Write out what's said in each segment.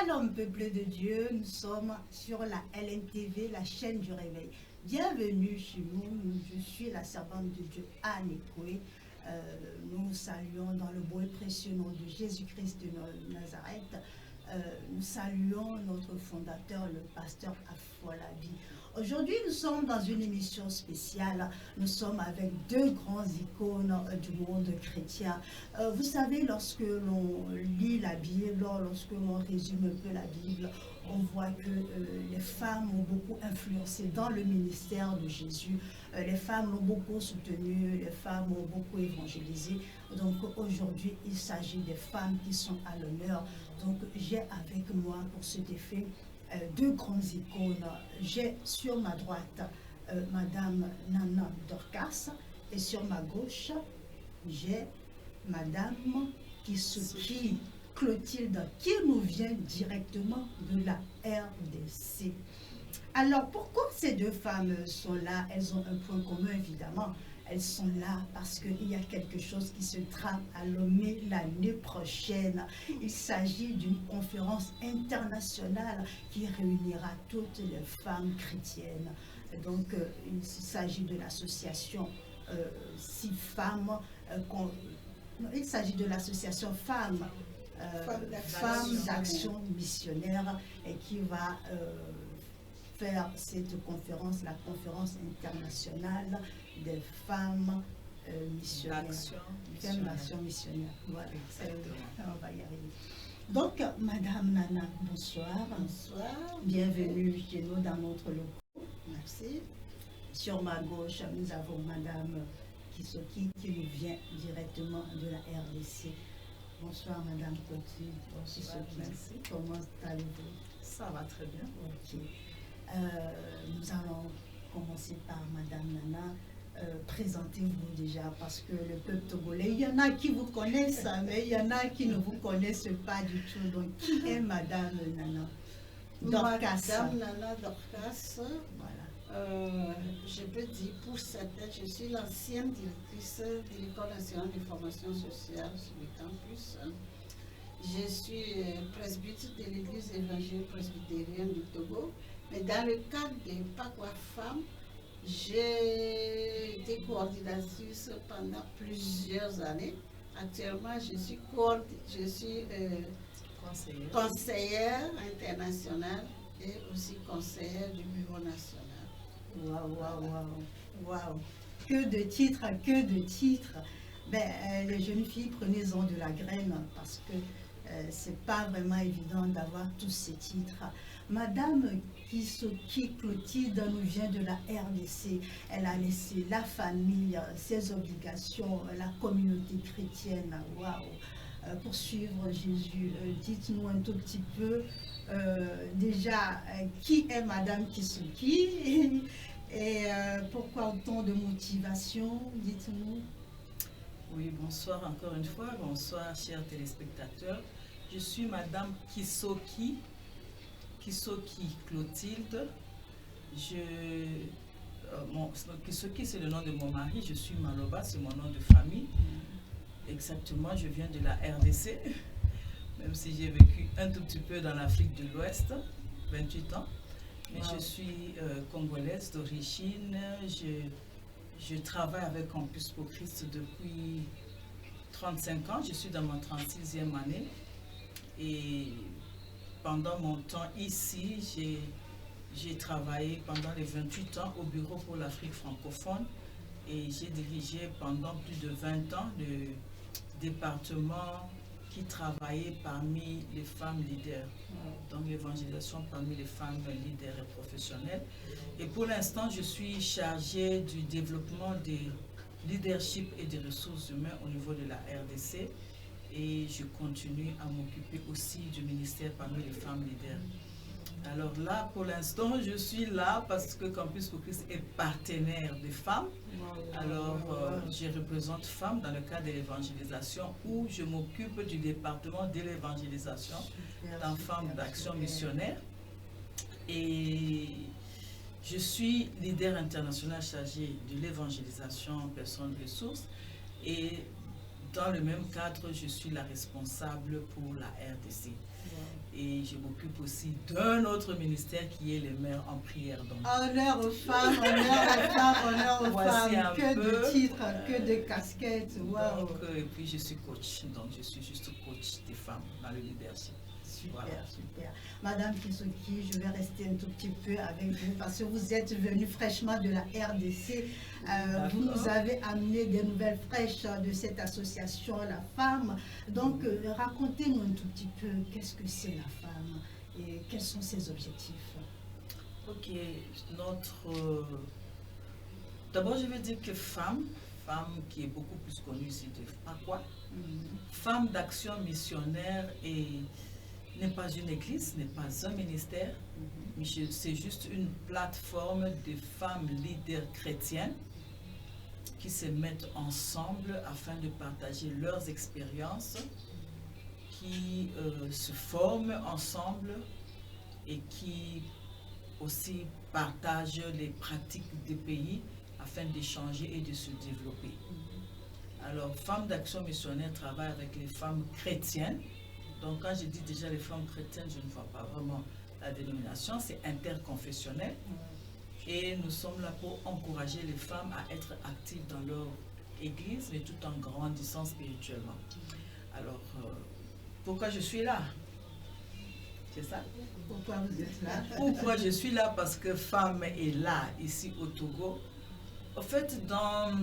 Shalom peuple de Dieu, nous sommes sur la LNTV, la chaîne du réveil. Bienvenue chez nous, je suis la servante de Dieu Anne Ekoué. Nous saluons dans le beau et précieux nom de Jésus-Christ de Nazareth. Nous saluons notre fondateur, le pasteur Afolabi. Aujourd'hui, nous sommes dans une émission spéciale. Nous sommes avec deux grands icônes du monde chrétien. Vous savez, lorsque l'on lit la Bible, lorsque l'on résume un peu la Bible, on voit que les femmes ont beaucoup influencé dans le ministère de Jésus. Les femmes l'ont beaucoup soutenu, les femmes ont beaucoup évangélisé. Donc aujourd'hui, il s'agit des femmes qui sont à l'honneur. Donc j'ai avec moi pour cet effet deux grandes icônes. J'ai sur ma droite Madame Nana Dorcas et sur ma gauche, j'ai Madame Kisuki Clotilde qui nous vient directement de la RDC. Alors pourquoi ces deux femmes sont là? Elles ont un point commun évidemment. Elles sont là parce qu'il y a quelque chose qui se trame à Lomé l'année prochaine. Il s'agit d'une conférence internationale qui réunira toutes les femmes chrétiennes. Donc, il s'agit de l'association Six Femmes. Il s'agit de l'association Femmes d'Action Missionnaire et qui va faire cette conférence, la conférence internationale des femmes missionnaires. Femmes d'action missionnaire. Voilà, on va y arriver. Donc, Madame Nana, bonsoir. Bonsoir. Bienvenue chez nous dans notre local. Merci. Sur ma gauche, nous avons Madame Kisoki qui nous vient directement de la RDC. Bonsoir Madame Clotilde. Bonsoir, merci. Comment allez-vous? Ça va très bien. Ok. Nous allons commencer par Madame Nana. Présentez-vous déjà parce que le peuple togolais, il y en a qui vous connaissent, mais il y en a qui ne vous connaissent pas du tout. Donc, qui est Madame Nana Dorcas? Madame Nana Dorcas. Voilà. Je peux dire pour certaines, je suis l'ancienne directrice de l'École nationale de formation sociale sur le campus. Je suis presbytre de l'Église évangélique presbytérienne du Togo. Mais dans le cadre des Pakwa Femmes, j'ai été coordinatrice pendant plusieurs années. Actuellement, je suis conseillère internationale et aussi conseillère du Bureau national. Waouh. Que de titres, que de titres. Les jeunes filles, prenez-en de la graine parce que c'est pas vraiment évident d'avoir tous ces titres. Madame Kisoki Clotilde nous vient de la RDC. Elle a laissé la famille, ses obligations, la communauté chrétienne. Waouh! Pour suivre Jésus, dites-nous un tout petit peu déjà qui est Madame Kisoki et pourquoi autant de motivation? Dites-nous. Oui, bonsoir encore une fois. Bonsoir, chers téléspectateurs. Je suis Madame Kisoki Clotilde. Kisoki, c'est le nom de mon mari. Je suis Maloba, c'est mon nom de famille. Exactement, je viens de la RDC, même si j'ai vécu un tout petit peu dans l'Afrique de l'Ouest, 28 ans. Mais je suis congolaise d'origine. Je travaille avec Campus pour Christ depuis 35 ans. Je suis dans ma 36e année. Et pendant mon temps ici, j'ai travaillé pendant les 28 ans au Bureau pour l'Afrique francophone. Et j'ai dirigé pendant plus de 20 ans le département qui travaillait parmi les femmes leaders. Donc l'évangélisation parmi les femmes leaders et professionnelles. Et pour l'instant, je suis chargée du développement des leadership et des ressources humaines au niveau de la RDC. Et je continue à m'occuper aussi du ministère parmi les femmes leaders. Alors là, pour l'instant, je suis là parce que Campus pour Christ est partenaire des femmes. Alors, je représente femmes dans le cadre de l'évangélisation où je m'occupe du département de l'évangélisation dans Femmes d'Action Missionnaire. Et je suis leader international chargé de l'évangélisation personnes ressources. Et dans le même cadre, je suis la responsable pour la RDC. Et je m'occupe aussi d'un autre ministère qui est les mères en prière. Donc, honneur aux femmes, honneur aux femmes, honneur aux voici femmes. Que peu. de titres, que de casquettes. Wow. Donc, et puis je suis coach. Donc je suis juste coach des femmes dans le leadership. Super, Voilà. super. Madame Kisoki, je vais rester un tout petit peu avec vous parce que vous êtes venue fraîchement de la RDC. Vous nous avez amené des nouvelles fraîches de cette association, la femme. Donc, racontez-nous un tout petit peu qu'est-ce que c'est la femme et quels sont ses objectifs. Ok, d'abord je vais dire que femme qui est beaucoup plus connue, c'est par quoi? Femme d'action missionnaire et n'est pas une église, n'est pas un ministère, mais c'est juste une plateforme de femmes leaders chrétiennes qui se mettent ensemble afin de partager leurs expériences, qui se forment ensemble et qui aussi partagent les pratiques des pays afin d'échanger et de se développer. Alors, Femmes d'Action Missionnaire travaille avec les femmes chrétiennes. Donc, quand je dis déjà les femmes chrétiennes, je ne vois pas vraiment la dénomination, c'est interconfessionnel. Et nous sommes là pour encourager les femmes à être actives dans leur église, mais tout en grandissant spirituellement. Alors, pourquoi je suis là? C'est ça? Pourquoi vous êtes là? Pourquoi je suis là? Parce que Femme est là, ici au Togo. En fait, dans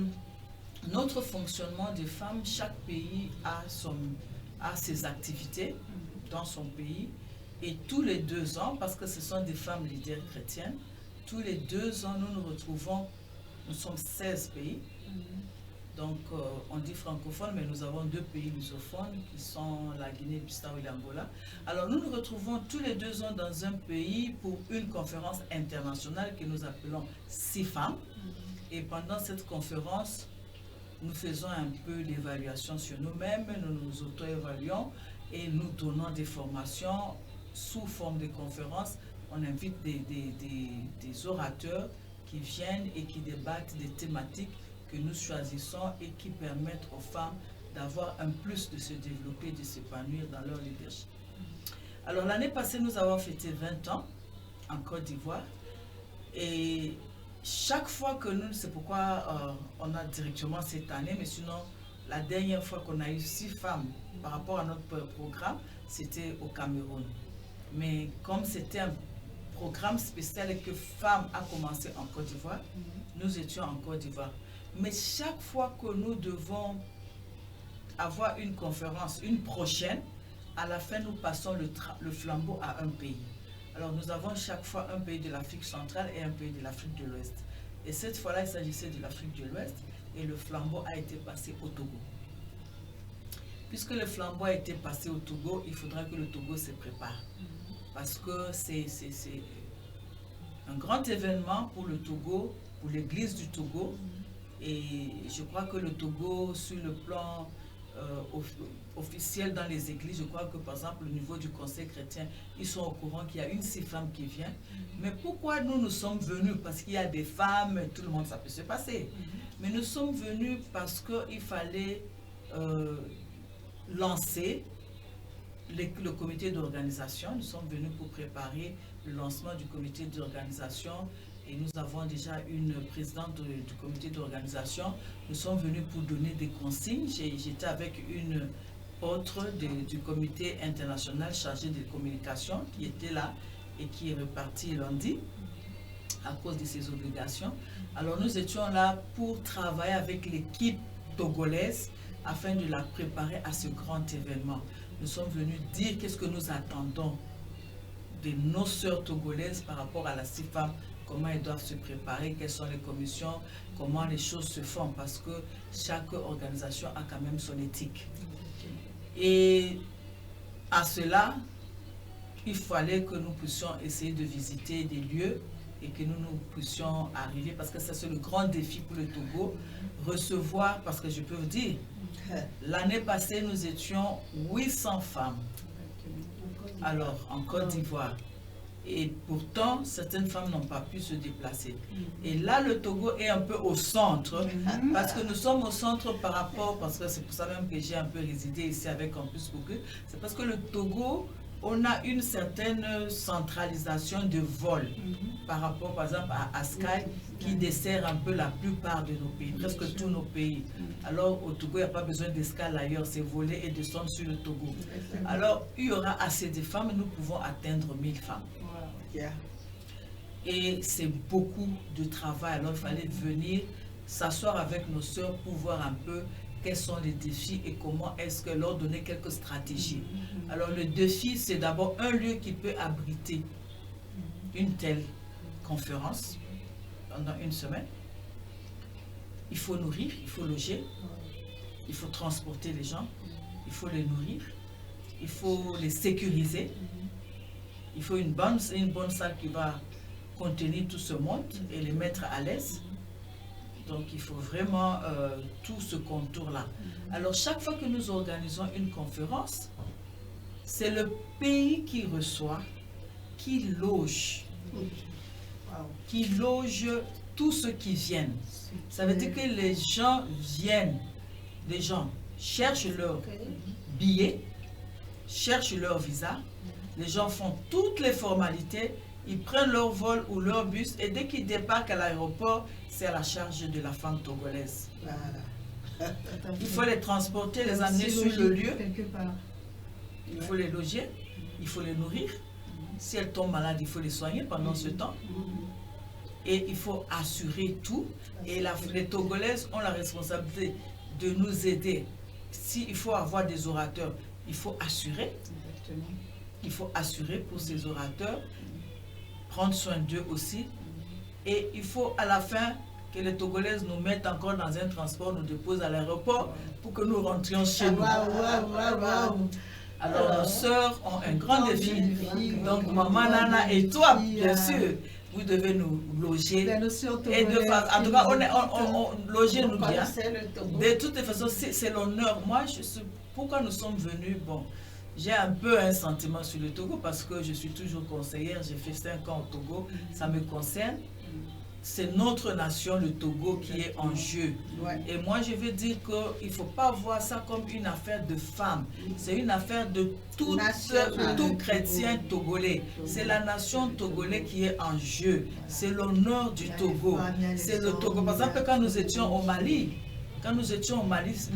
notre fonctionnement de femmes, chaque pays a ses activités dans son pays. Et tous les 2 ans, parce que ce sont des femmes leaders chrétiennes, tous les 2 ans, nous nous retrouvons, nous sommes 16 pays. Donc, on dit francophone, mais nous avons 2 pays lusophones qui sont la Guinée-Bissau et l'Angola. Alors, nous nous retrouvons tous les 2 ans dans un pays pour une conférence internationale que nous appelons CIFAM. Et pendant cette conférence, nous faisons un peu d'évaluation sur nous-mêmes, nous nous auto-évaluons et nous donnons des formations sous forme de conférences. On invite des orateurs qui viennent et qui débattent des thématiques que nous choisissons et qui permettent aux femmes d'avoir un plus, de se développer, de s'épanouir dans leur leadership. Alors l'année passée, nous avons fêté 20 ans en Côte d'Ivoire et chaque fois que nous, c'est pourquoi on a directement cette année, mais sinon la dernière fois qu'on a eu 6 femmes par rapport à notre programme, c'était au Cameroun. Mais comme c'était un programme spécial et que Femmes a commencé en Côte d'Ivoire, nous étions en Côte d'Ivoire. Mais chaque fois que nous devons avoir une conférence, une prochaine, à la fin nous passons le flambeau à un pays. Alors nous avons chaque fois un pays de l'Afrique centrale et un pays de l'Afrique de l'Ouest. Et cette fois-là, il s'agissait de l'Afrique de l'Ouest et le flambeau a été passé au Togo. Puisque le flambeau a été passé au Togo, il faudra que le Togo se prépare. Parce que c'est un grand événement pour le Togo, pour l'église du Togo. Et je crois que le Togo, sur le plan officiel dans les églises, je crois que par exemple au niveau du conseil chrétien, ils sont au courant qu'il y a une femme qui vient. Mais pourquoi nous sommes venus? Parce qu'il y a des femmes, tout le monde, ça peut se passer. Mais nous sommes venus parce qu'il fallait lancer le comité d'organisation. Nous sommes venus pour préparer le lancement du comité d'organisation et nous avons déjà une présidente du comité d'organisation. Nous sommes venus pour donner des consignes. J'étais avec une autre du comité international chargé de communication qui était là et qui est repartie lundi à cause de ses obligations. Alors nous étions là pour travailler avec l'équipe togolaise afin de la préparer à ce grand événement. Nous sommes venus dire qu'est-ce que nous attendons de nos sœurs togolaises par rapport à la CIFAM, comment elles doivent se préparer, quelles sont les commissions, comment les choses se font, parce que chaque organisation a quand même son éthique. Et à cela, il fallait que nous puissions essayer de visiter des lieux et que nous puissions arriver, parce que ça c'est le grand défi pour le Togo, recevoir, parce que je peux vous dire, l'année passée nous étions 800 femmes, alors en Côte d'Ivoire. Et pourtant, certaines femmes n'ont pas pu se déplacer. Et là, le Togo est un peu au centre, parce que nous sommes au centre par rapport, parce que c'est pour ça même que j'ai un peu résidé ici avec Campus Coucou, c'est parce que le Togo, on a une certaine centralisation de vol par rapport, par exemple, à Sky, qui dessert un peu la plupart de nos pays, presque tous nos pays. Alors, au Togo, il n'y a pas besoin d'escale ailleurs, c'est voler et descendre sur le Togo. Alors, il y aura assez de femmes, nous pouvons atteindre 1000 femmes. Et c'est beaucoup de travail. Alors, il fallait venir s'asseoir avec nos sœurs pour voir un peu quels sont les défis et comment est-ce que leur donner quelques stratégies. Alors, le défi, c'est d'abord un lieu qui peut abriter une telle conférence pendant une semaine. Il faut nourrir, il faut loger, il faut transporter les gens, il faut les nourrir, il faut les sécuriser. Il faut une bonne salle qui va contenir tout ce monde et les mettre à l'aise. Donc, il faut vraiment tout ce contour-là. Alors, chaque fois que nous organisons une conférence, c'est le pays qui reçoit, qui loge tous ceux qui viennent. Ça veut dire que les gens viennent, les gens cherchent leur billet, cherchent leur visa, les gens font toutes les formalités, ils prennent leur vol ou leur bus et dès qu'ils débarquent à l'aéroport, c'est à la charge de la femme togolaise. Voilà. Il faut les transporter, les amener sur le lieu. Il faut les loger, il faut les nourrir. Si elles tombent malades, il faut les soigner pendant ce temps. Et il faut assurer tout. Et les Togolaises ont la responsabilité de nous aider. S'il faut avoir des orateurs, il faut assurer. Il faut assurer pour ces orateurs, prendre soin d'eux aussi. Et il faut à la fin que les Togolaises nous mettent encore dans un transport, nous déposent à l'aéroport pour que nous rentrions chez nous. Alors nos sœurs ont un grand défi. Donc Maman Nana et toi, bien sûr, vous devez nous loger. Et en tout cas, logez-nous bien. De toutes les façons, c'est l'honneur. Moi, pourquoi nous sommes venus, bon, j'ai un peu un sentiment sur le Togo parce que je suis toujours conseillère, j'ai fait 5 ans au Togo, ça me concerne. C'est notre nation, le Togo, qui est en jeu. Et moi, je veux dire qu'il ne faut pas voir ça comme une affaire de femmes. C'est une affaire de tout chrétien togolais. C'est la nation togolaise qui est en jeu. C'est l'honneur du Togo. C'est le Togo. Par exemple, quand nous étions au Mali,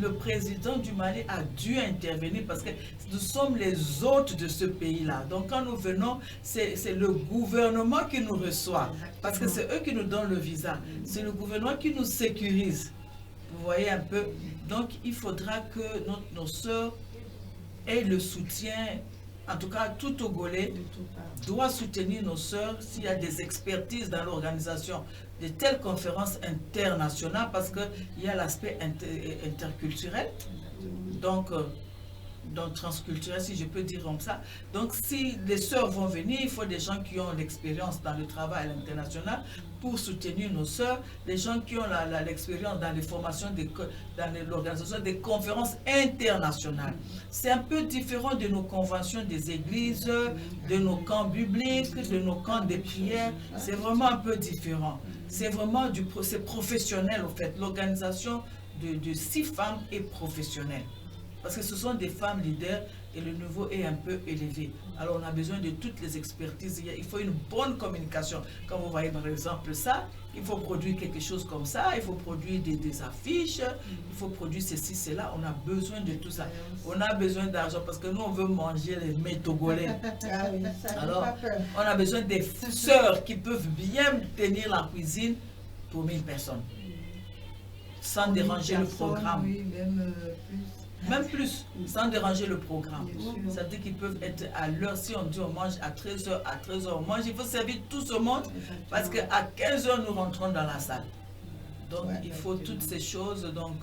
le président du Mali a dû intervenir parce que nous sommes les hôtes de ce pays-là. Donc quand nous venons, c'est le gouvernement qui nous reçoit. Parce que c'est eux qui nous donnent le visa. C'est le gouvernement qui nous sécurise. Vous voyez un peu. Donc il faudra que nos sœurs aient le soutien. En tout cas, tout Togolais doit soutenir nos sœurs s'il y a des expertises dans l'organisation de telles conférences internationales parce qu'il y a l'aspect interculturel, donc transculturel, si je peux dire comme ça. Donc, si les sœurs vont venir, il faut des gens qui ont l'expérience dans le travail à l'international pour soutenir nos sœurs, des gens qui ont l'expérience dans les formations, dans l'organisation des conférences internationales. C'est un peu différent de nos conventions des églises, de nos camps bibliques, de nos camps de prière. C'est vraiment un peu différent. C'est vraiment c'est professionnel, en fait. L'organisation de 6 femmes est professionnelle. Parce que ce sont des femmes leaders et le niveau est un peu élevé. Alors on a besoin de toutes les expertises. Il faut une bonne communication. Quand vous voyez par exemple ça, il faut produire quelque chose comme ça, il faut produire des affiches, il faut produire ceci, cela. On a besoin de tout ça. On a besoin d'argent parce que nous on veut manger les mets togolais. Alors on a besoin des sœurs qui peuvent bien tenir la cuisine pour 1000 personnes. Sans déranger le programme. Oui, même plus, sans déranger le programme. Ça veut dire qu'ils peuvent être à l'heure. Si on dit on mange à 13h, on mange. Il faut servir tout ce monde parce qu'à 15h, nous rentrons dans la salle. Donc, il faut toutes ces choses. Donc,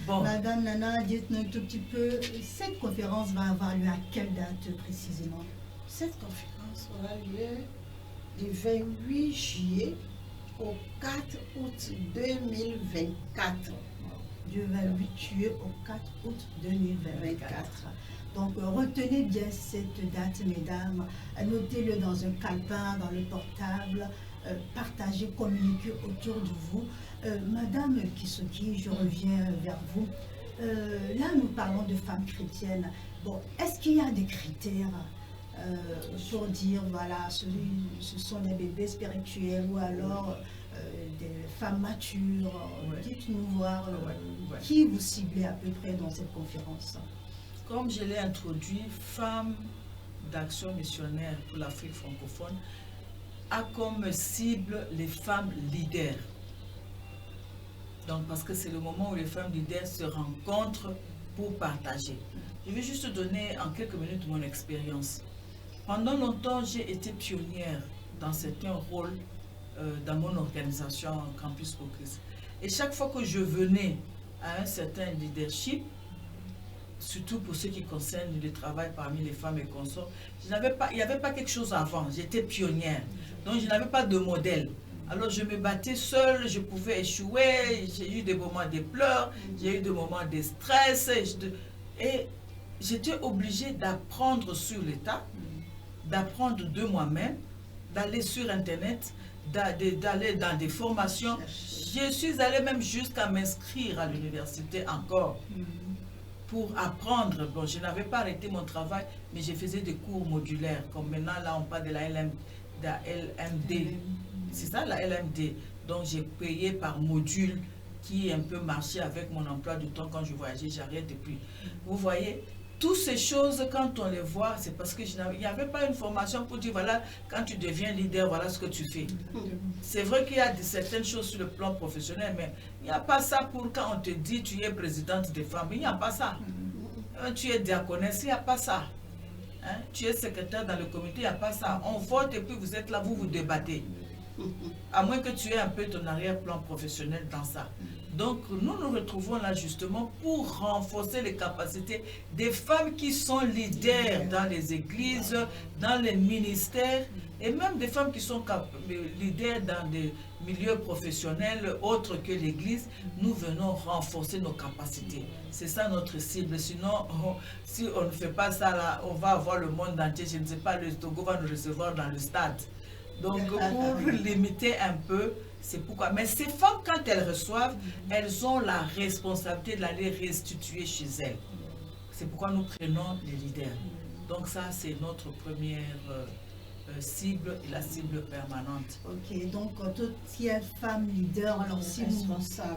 bon. Madame Nana, dites-nous un tout petit peu, cette conférence va avoir lieu à quelle date précisément? Cette conférence aura lieu du 28 juillet au 4 août 2024. Du 28 juillet au 4 août 2024. Donc retenez bien cette date, mesdames, notez-le dans un calepin, dans le portable, partagez, communiquez autour de vous. Madame Kisoki, je reviens vers vous. Là, nous parlons de femmes chrétiennes. Bon, est-ce qu'il y a des critères pour dire, voilà, ce sont des bébés spirituels ou alors des femmes matures? Dites-nous voir qui vous ciblez à peu près dans cette conférence. Comme je l'ai introduit, Femmes d'action missionnaire pour l'Afrique francophone a comme cible les femmes leaders. Donc, parce que c'est le moment où les femmes leaders se rencontrent pour partager. Je vais juste donner en quelques minutes mon expérience. Pendant longtemps, j'ai été pionnière dans certains rôles dans mon organisation Campus pour Christ. Et chaque fois que je venais à un certain leadership, surtout pour ce qui concerne le travail parmi les femmes et consorts, il n'y avait pas quelque chose avant, j'étais pionnière. Donc je n'avais pas de modèle. Alors je me battais seule, je pouvais échouer, j'ai eu des moments de pleurs, j'ai eu des moments de stress. Et j'étais obligée d'apprendre sur l'État, d'apprendre de moi-même, d'aller sur Internet, d'aller dans des formations. Je suis allée même jusqu'à m'inscrire à l'université encore pour apprendre. Bon, je n'avais pas arrêté mon travail, mais je faisais des cours modulaires. Comme maintenant, là, on parle de la LMD. C'est ça, la LMD. Donc, j'ai payé par module qui un peu marchait avec mon emploi du temps. Quand je voyageais, j'arrête. Et puis, vous voyez, toutes ces choses, quand on les voit, c'est parce qu'il n'y avait pas une formation pour dire, voilà, quand tu deviens leader, voilà ce que tu fais. C'est vrai qu'il y a certaines choses sur le plan professionnel, mais il n'y a pas ça pour quand on te dit, tu es présidente des femmes. Il n'y a pas ça. Tu es diaconesse, il n'y a pas ça. Hein? Tu es secrétaire dans le comité, il n'y a pas ça. On vote et puis vous êtes là, vous vous débattez. À moins que tu aies un peu ton arrière-plan professionnel dans ça. Donc, nous nous retrouvons là justement pour renforcer les capacités des femmes qui sont leaders dans les églises, dans les ministères, et même des femmes qui sont leaders dans des milieux professionnels autres que l'église. Nous venons renforcer nos capacités. C'est ça notre cible. Sinon, si on ne fait pas ça là, on va avoir le monde entier. Je ne sais pas, le Togo va nous recevoir dans le stade. Donc, pour limiter un peu, c'est pourquoi. Mais ces femmes, quand elles reçoivent, elles ont la responsabilité d'aller restituer chez elles. C'est pourquoi nous prenons les leaders. Donc ça, c'est notre première cible et la cible permanente. Ok, donc tout ce qui est femme leader, alors si vous,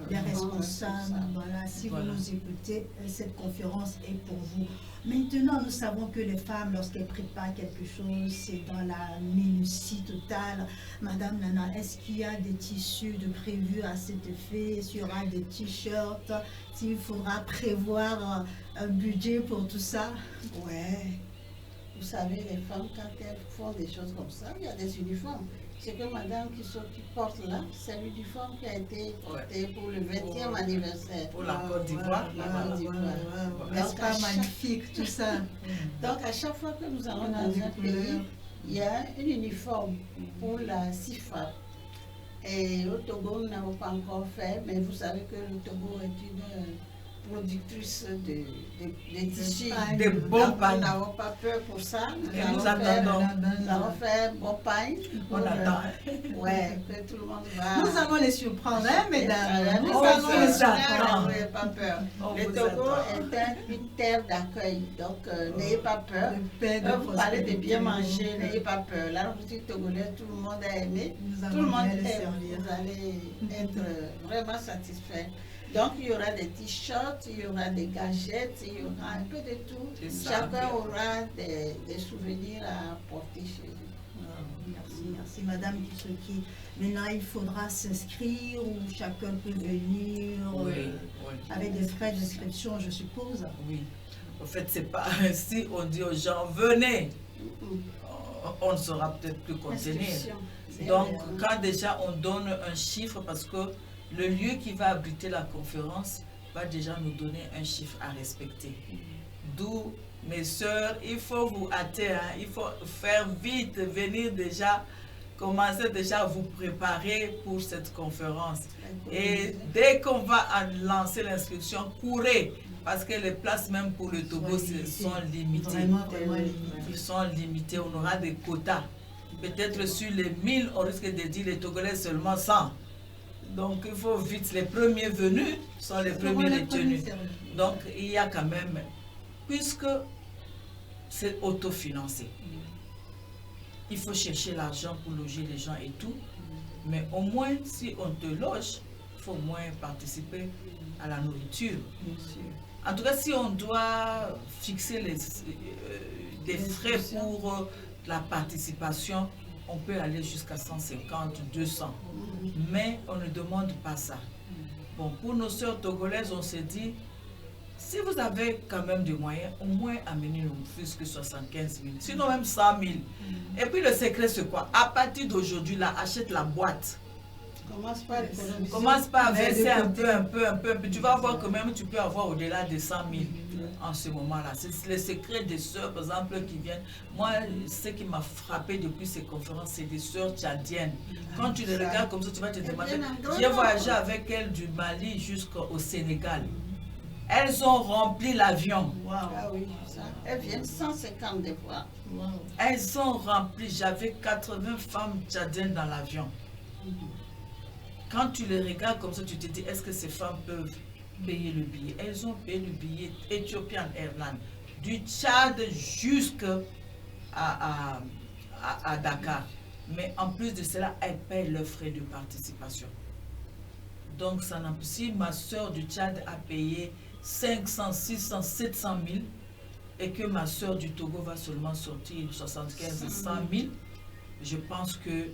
les responsables, voilà, si vous nous écoutez, cette conférence est pour vous. Maintenant, nous savons que les femmes, lorsqu'elles préparent quelque chose, c'est dans la minutie totale. Madame Nana, est-ce qu'il y a des tissus de prévus à cet effet? Est-ce qu'il y aura des t-shirts? S'il faudra prévoir un budget pour tout ça? Ouais. Vous savez, les femmes, quand elles font des choses comme ça, il y a des uniformes. C'est que madame qui porte là, c'est l'uniforme qui a été porté pour le 20e anniversaire. Pour la Côte d'Ivoire. N'est-ce pas magnifique tout ça? Donc à chaque fois que nous allons dans un pays, il y a un uniforme pour la CIFA. Et au Togo, nous n'avons pas encore fait, mais vous savez que le Togo est une productrice de tissus. Des bons pains. Nous n'avons pas peur pour ça. Nous attendons. Nous allons faire bon pain. On attend. Ouais, que tout le monde va. Nous allons les surprendre, hein, mesdames. Nous allons les surprendre. N'ayez pas peur. Le Togo est une terre d'accueil. Donc, n'ayez pas peur. Vous parlez de bien manger, n'ayez pas peur. La nourriture togolaise, tout le monde a aimé. Tout le monde aime. Vous allez être vraiment satisfait. Donc, il y aura des t-shirts, il y aura des gadgets, il y aura un peu de tout. Chacun aura des souvenirs à porter chez lui. Merci Madame Kisoki. Maintenant, il faudra s'inscrire ou chacun peut venir avec des frais d'inscription, je suppose. Oui. En fait, c'est pas si on dit aux gens, venez, on ne saura peut-être plus contenir. Donc, quand déjà on donne un chiffre, parce que le lieu qui va abriter la conférence va déjà nous donner un chiffre à respecter. D'où, mes sœurs, il faut vous hâter, hein, il faut faire vite, venir déjà, commencer déjà à vous préparer pour cette conférence. Et dès qu'on va lancer l'inscription, courez, parce que les places même pour le Togo sont limitées. Vraiment limitées. Ils sont limités, on aura des quotas. Peut-être sur les 1000, on risque de dire les Togolais seulement 100. Donc il faut vite, les premiers venus sont les premiers retenus. Donc il y a quand même, puisque c'est autofinancé, il faut chercher l'argent pour loger les gens et tout. Mais au moins, si on te loge, il faut au moins participer à la nourriture. Bien sûr. En tout cas, si on doit fixer des frais pour la participation, on peut aller jusqu'à 150, 200. Mais on ne demande pas ça. Bon, pour nos sœurs togolaises, on s'est dit, si vous avez quand même des moyens, au moins amenez-nous plus que 75 000, sinon même 100 000. Et puis le secret, c'est quoi? À partir d'aujourd'hui, là, achète la boîte. Commence pas à verser un peu. Tu vas voir que même tu peux avoir au-delà de 100 000 en ce moment-là. C'est le secret des sœurs, par exemple, qui viennent. Moi, ce qui m'a frappé depuis ces conférences, c'est des sœurs tchadiennes. Quand tu les regardes comme ça, tu vas te demander. J'ai voyagé avec elles du Mali jusqu'au Sénégal. Elles ont rempli l'avion. Wow. Ah oui, ça. Elles viennent 150 des fois. Wow. Elles ont rempli. J'avais 80 femmes tchadiennes dans l'avion. Quand tu les regardes comme ça, tu te dis, est-ce que ces femmes peuvent payer le billet? Elles ont payé le billet Ethiopian Airlines, du Tchad jusqu'à Dakar. Mais en plus de cela, elles payent leurs frais de participation. Donc, ça n'a, si ma soeur du Tchad a payé 500, 600, 700 000 et que ma soeur du Togo va seulement sortir 75 000, 100 000, je pense que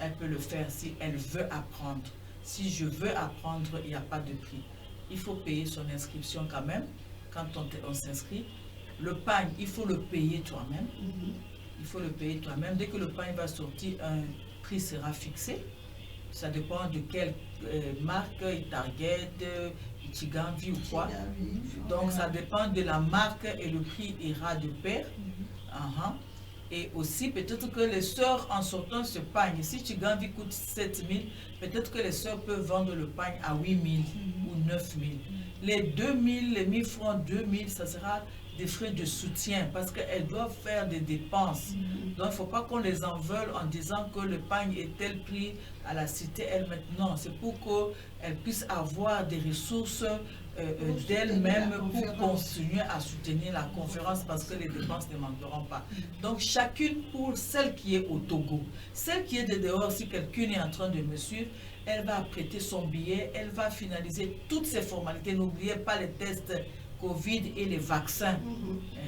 elle peut le faire si elle veut apprendre. Si je veux apprendre, il n'y a pas de prix. Il faut payer son inscription quand même, quand on s'inscrit. Le pagne, il faut le payer toi-même. Il faut le payer toi-même. Dès que le pagne va sortir, un prix sera fixé. Ça dépend de quelle marque, Target, Ichiganvi ou quoi. Donc ça dépend de la marque et le prix ira de pair. Et aussi, peut-être que les sœurs, en sortant ce pagne, si Chiganvi coûte 7 000, peut-être que les sœurs peuvent vendre le pagne à 8 000 ou 9 000. Les 2 000, les 1 000 francs, 2 000, ça sera des frais de soutien parce qu'elles doivent faire des dépenses. Donc, il ne faut pas qu'on les en veuille en disant que le pagne est tel prix à la cité elle-même. Non, c'est pour qu'elles puissent avoir des ressources d'elles-mêmes pour continuer à soutenir la conférence parce que les dépenses ne manqueront pas. Donc chacune, pour celle qui est au Togo, celle qui est de dehors, si quelqu'un est en train de me suivre, elle va prêter son billet, elle va finaliser toutes ces formalités. N'oubliez pas les tests Covid et les vaccins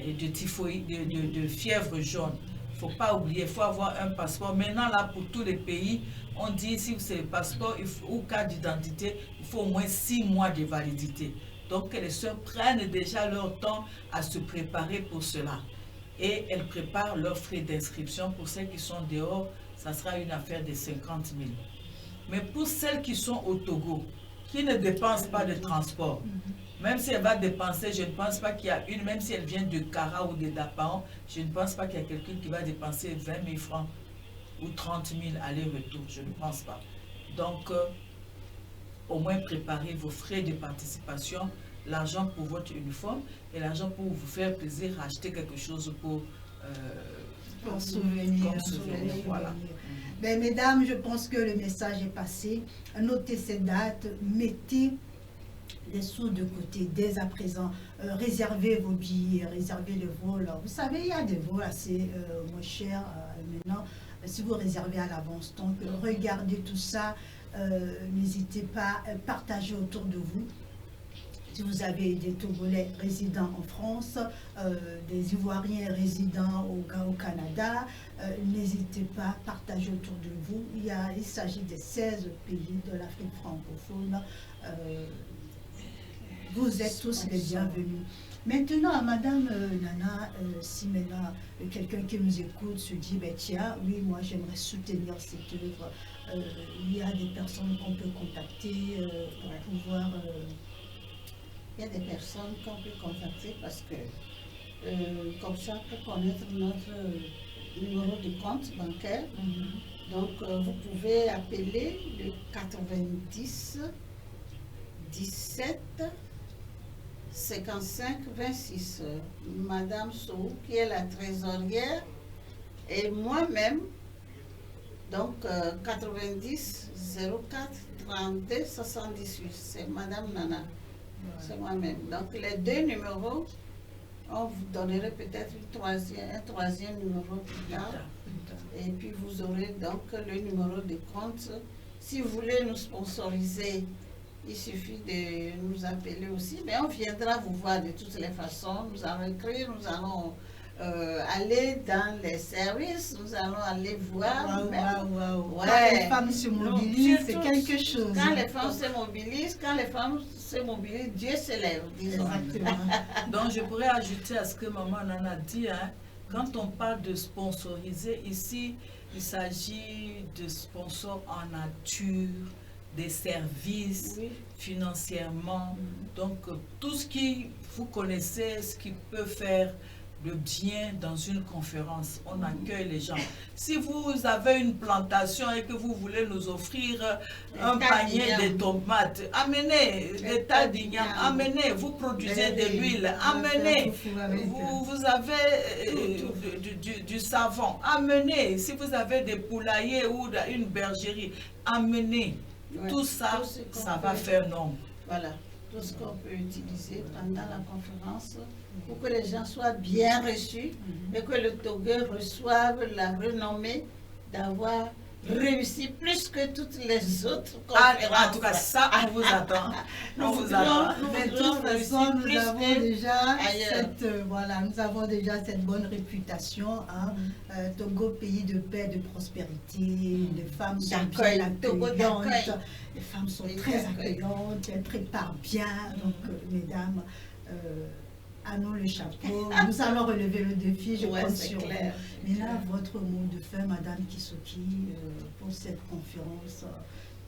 de typhoïde, de fièvre jaune. Il ne faut pas oublier, il faut avoir un passeport. Maintenant, là, pour tous les pays, on dit si c'est le passeport ou carte d'identité, il faut au moins 6 mois de validité. Donc, que les sœurs prennent déjà leur temps à se préparer pour cela. Et elles préparent leurs frais d'inscription. Pour celles qui sont dehors, ça sera une affaire de 50 000. Mais pour celles qui sont au Togo, qui ne dépensent pas de transport, même si elle va dépenser, je ne pense pas qu'il y a une, même si elle vient de Kara ou de Dapaon, je ne pense pas qu'il y a quelqu'un qui va dépenser 20 000 francs ou 30 000 aller-retour, je ne pense pas. Donc, au moins préparez vos frais de participation, l'argent pour votre uniforme et l'argent pour vous faire plaisir, acheter quelque chose pour souvenir. Voilà. Ben, mesdames, je pense que le message est passé. Notez ces dates, mettez les sous de côté dès à présent, réservez vos billets, réservez le vol. Vous savez, il y a des vols assez moins chers maintenant. Si vous réservez à l'avance, donc regardez tout ça, n'hésitez pas à partager autour de vous. Si vous avez des Togolais résidents en France, des Ivoiriens résidents au Canada, n'hésitez pas à partager autour de vous. Il s'agit des 16 pays de l'Afrique francophone. Vous êtes tous les bienvenus. Maintenant, Madame Nana, si maintenant quelqu'un qui nous écoute se dit, ben, tiens, oui, moi j'aimerais soutenir cette œuvre, il y a des personnes qu'on peut contacter pour pouvoir... Il y a des personnes qu'on peut contacter parce que, comme ça, pour connaître notre numéro de compte bancaire, donc vous pouvez appeler le 90 17 55 26. Madame Sou, qui est la trésorière, et moi-même, donc 90 04 32 78. C'est Madame Nana. C'est moi-même. Donc les deux numéros, on vous donnerait peut-être un troisième numéro plus tard. Et puis vous aurez donc le numéro de compte. Si vous voulez nous sponsoriser, il suffit de nous appeler aussi. Mais on viendra vous voir de toutes les façons. Nous allons écrire, nous allons aller dans les services, nous allons aller voir. Quand les femmes se mobilisent, c'est quelque chose. Quand les femmes se mobilisent, Dieu se lève, disons. Exactement. Donc je pourrais ajouter à ce que maman Nana dit, hein, quand on parle de sponsoriser, ici, il s'agit de sponsors en nature, des services, Oui. Financièrement. Donc, tout ce qui, vous connaissez, ce qui peut faire le bien dans une conférence, on accueille les gens. Si vous avez une plantation et que vous voulez nous offrir un panier de tomates, amenez des tas d'igname, amenez, vous produisez de l'huile, amenez, vous avez du savon, amenez, si vous avez des poulaillers ou une bergerie, amenez. Ouais. Tout ça, ça va faire nombre. Voilà, tout ce qu'on peut utiliser pendant la conférence pour que les gens soient bien reçus et que le Togo reçoive la renommée d'avoir réussi plus que toutes les autres conférences. En tout cas, ça, on vous attend. On vous attend. Mais de toute façon, nous avons déjà cette bonne réputation. Hein. Togo, pays de paix, de prospérité, les femmes sont très accueillantes. Les femmes sont très accueillantes, elles préparent bien. Donc, mesdames, à nous le chapeau. Nous allons relever le défi, je compte sur vous. Mais là, votre mot de fin, Madame Kisoki, pour cette conférence,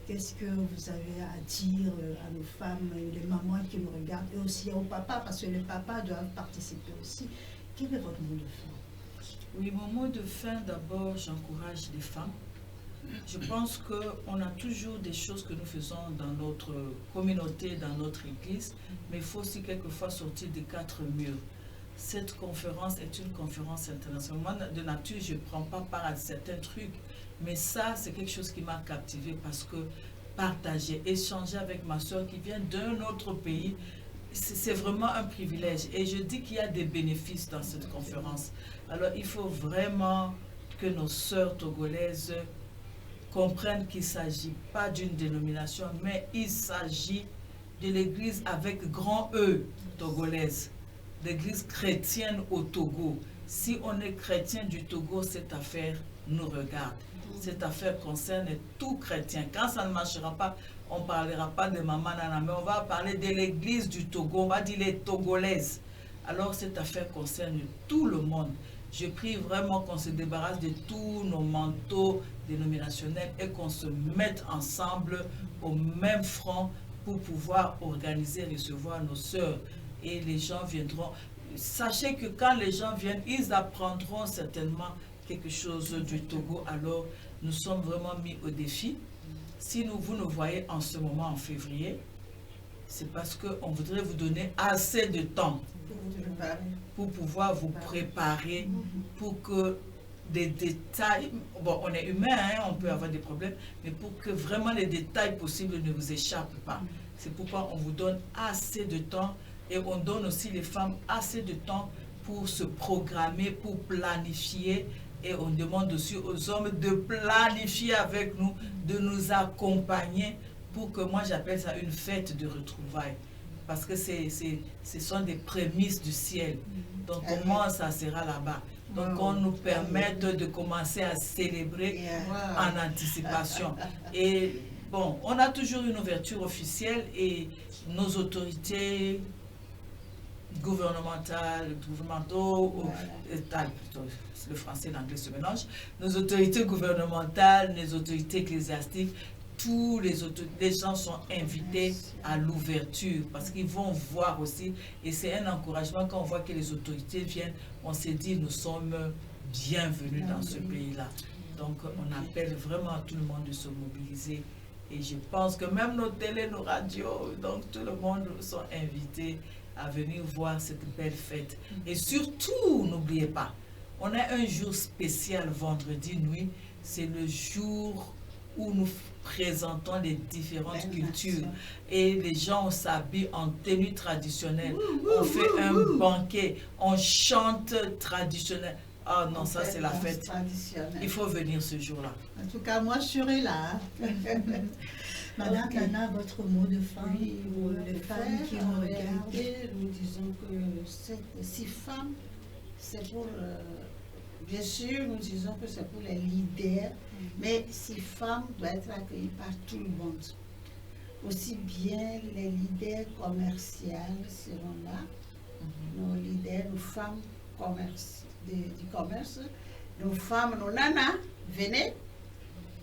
qu'est-ce que vous avez à dire à nos femmes, les mamans qui nous regardent, et aussi aux papas, parce que les papas doivent participer aussi. Quel est votre mot de fin? Oui, mon mot de fin, d'abord, j'encourage les femmes. Je pense qu'on a toujours des choses que nous faisons dans notre communauté, dans notre église, mais il faut aussi quelquefois sortir des quatre murs. Cette conférence est une conférence internationale. Moi, de nature, je ne prends pas part à certains trucs, mais ça, c'est quelque chose qui m'a captivé parce que partager, échanger avec ma soeur qui vient d'un autre pays, c'est vraiment un privilège. Et je dis qu'il y a des bénéfices dans cette conférence. Alors, il faut vraiment que nos sœurs togolaises comprennent qu'il ne s'agit pas d'une dénomination, mais il s'agit de l'église avec grand E togolaise, l'église chrétienne au Togo. Si on est chrétien du Togo, cette affaire nous regarde. Cette affaire concerne tout chrétien. Quand ça ne marchera pas, on ne parlera pas de Maman Nana, mais on va parler de l'église du Togo, on va dire les Togolaises. Alors cette affaire concerne tout le monde. Je prie vraiment qu'on se débarrasse de tous nos manteaux dénominationnels et qu'on se mette ensemble au même front pour pouvoir organiser, recevoir nos sœurs. Et les gens viendront. Sachez que quand les gens viennent, ils apprendront certainement quelque chose du Togo. Alors, nous sommes vraiment mis au défi. Si vous nous voyez en ce moment, en février, c'est parce qu'on voudrait vous donner assez de temps pour pouvoir vous préparer, pour que des détails, bon, on est humain, hein, on peut avoir des problèmes, mais pour que vraiment les détails possibles ne vous échappent pas. C'est pourquoi on vous donne assez de temps et on donne aussi les femmes assez de temps pour se programmer, pour planifier. Et on demande aussi aux hommes de planifier avec nous, de nous accompagner pour que moi j'appelle ça une fête de retrouvailles. Parce que ce sont des prémices du ciel. Donc comment ça sera là-bas? Donc on nous permet de commencer à célébrer en anticipation. Et bon, on a toujours une ouverture officielle et nos autorités gouvernementaux, plutôt, le français et l'anglais se mélangent, nos autorités gouvernementales, les autorités ecclésiastiques, tous les gens sont invités à l'ouverture parce qu'ils vont voir aussi, et c'est un encouragement quand on voit que les autorités viennent, on s'est dit nous sommes bienvenus dans ce pays-là. Donc on appelle vraiment tout le monde de se mobiliser et je pense que même nos télés, nos radios, donc tout le monde sont invités à venir voir cette belle fête. Et surtout, n'oubliez pas, on a un jour spécial vendredi nuit, c'est le jour où nous présentons les différentes cultures et les gens s'habillent en tenue traditionnelle, on fait un banquet, on chante traditionnel. Ah non, ça c'est la fête. Il faut venir ce jour-là. En tout cas, moi je serai là. Madame Nana, votre mot de fin pour les femmes qui nous regardent. Nous disons que ces femmes, c'est pour... bien sûr, nous disons que c'est pour les leaders, mais ces femmes doivent être accueillies par tout le monde. Aussi bien les leaders commerciaux seront là, nos leaders, nos femmes du commerce, nos femmes, nos nanas, venez,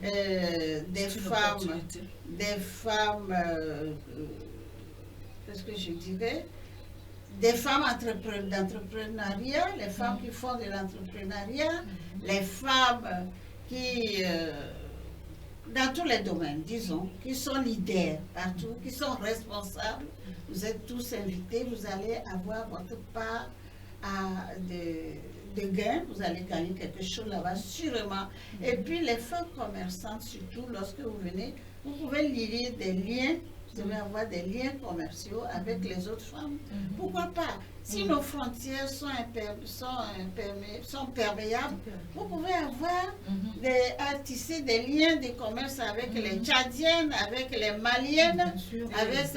des femmes, qu'est-ce que je dirais, des femmes d'entrepreneuriat, les femmes qui font de l'entrepreneuriat, les femmes qui, dans tous les domaines, disons, qui sont leaders partout, qui sont responsables. Vous êtes tous invités, vous allez avoir votre part de gains, vous allez gagner quelque chose là-bas, sûrement. Et puis les femmes commerçantes, surtout lorsque vous venez, vous pouvez lier des liens. Vous devez avoir des liens commerciaux avec les autres femmes. Pourquoi pas? Si nos frontières sont perméables, vous pouvez avoir à tisser des liens de commerce avec les Tchadiennes, avec les Maliennes, avec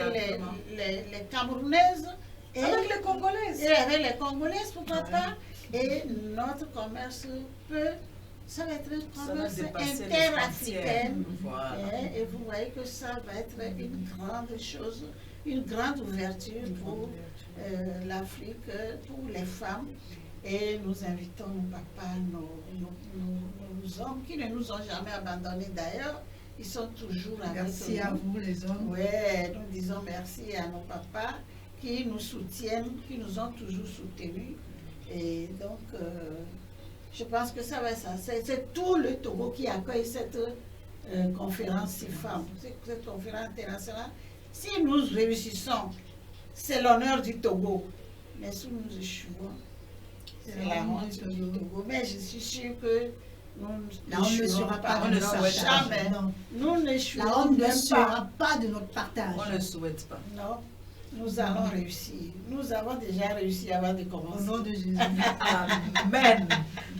les Camerounaises. Et avec les Congolaises. Et avec les Congolaises, pourquoi pas? Et notre commerce peut... Ça va être un commerce interafricain. Voilà. Et vous voyez que ça va être une grande chose, une grande ouverture pour l'Afrique, pour les femmes. Et nous invitons nos papas, nos hommes, qui ne nous ont jamais abandonnés d'ailleurs. Ils sont toujours avec nous. Merci à vous les hommes. Oui, nous disons merci à nos papas qui nous soutiennent, qui nous ont toujours soutenus. Et donc... je pense que ça va être ça. C'est tout le Togo qui accueille cette conférence femmes, cette conférence internationale. Si nous réussissons, c'est l'honneur du Togo. Mais si nous échouons, c'est la honte du Togo. Mais je suis sûre que nous ne sera pas de notre partage. Jamais. Nous n'échouerons La honte ne même sera pas de notre partage. On ne souhaite pas. Non. Nous allons réussir. Nous avons déjà réussi avant de commencer. Au nom de Jésus. Amen.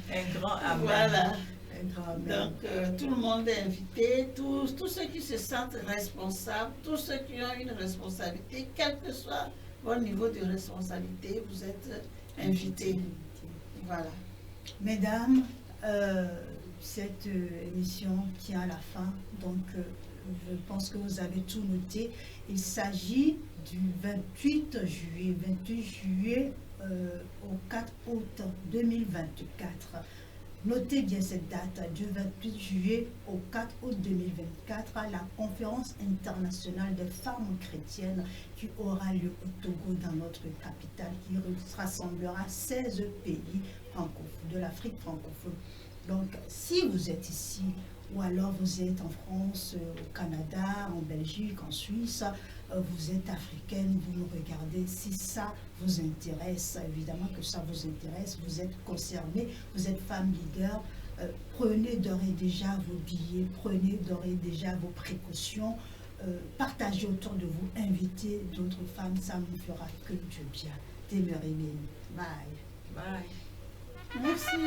Un grand amen. Voilà. Un grand amen. Donc, tout le monde est invité. Tous ceux qui se sentent responsables, tous ceux qui ont une responsabilité, quel que soit votre niveau de responsabilité, vous êtes invités. Voilà. Mesdames, cette émission tient à la fin. Donc, je pense que vous avez tout noté. Il s'agit du 28 juillet au 4 août 2024. Notez bien cette date, du 28 juillet au 4 août 2024, la conférence internationale des femmes chrétiennes qui aura lieu au Togo, dans notre capitale, qui rassemblera 16 pays francophones, de l'Afrique francophone. Donc, si vous êtes ici, ou alors vous êtes en France, au Canada, en Belgique, en Suisse, vous êtes africaine, vous nous regardez, si ça vous intéresse, évidemment que ça vous intéresse, vous êtes concerné, vous êtes femme leader, prenez d'ores et déjà vos billets, prenez d'ores et déjà vos précautions, partagez autour de vous, invitez d'autres femmes, ça ne fera que du bien. Demeurez bénis. Bye. Bye. Merci.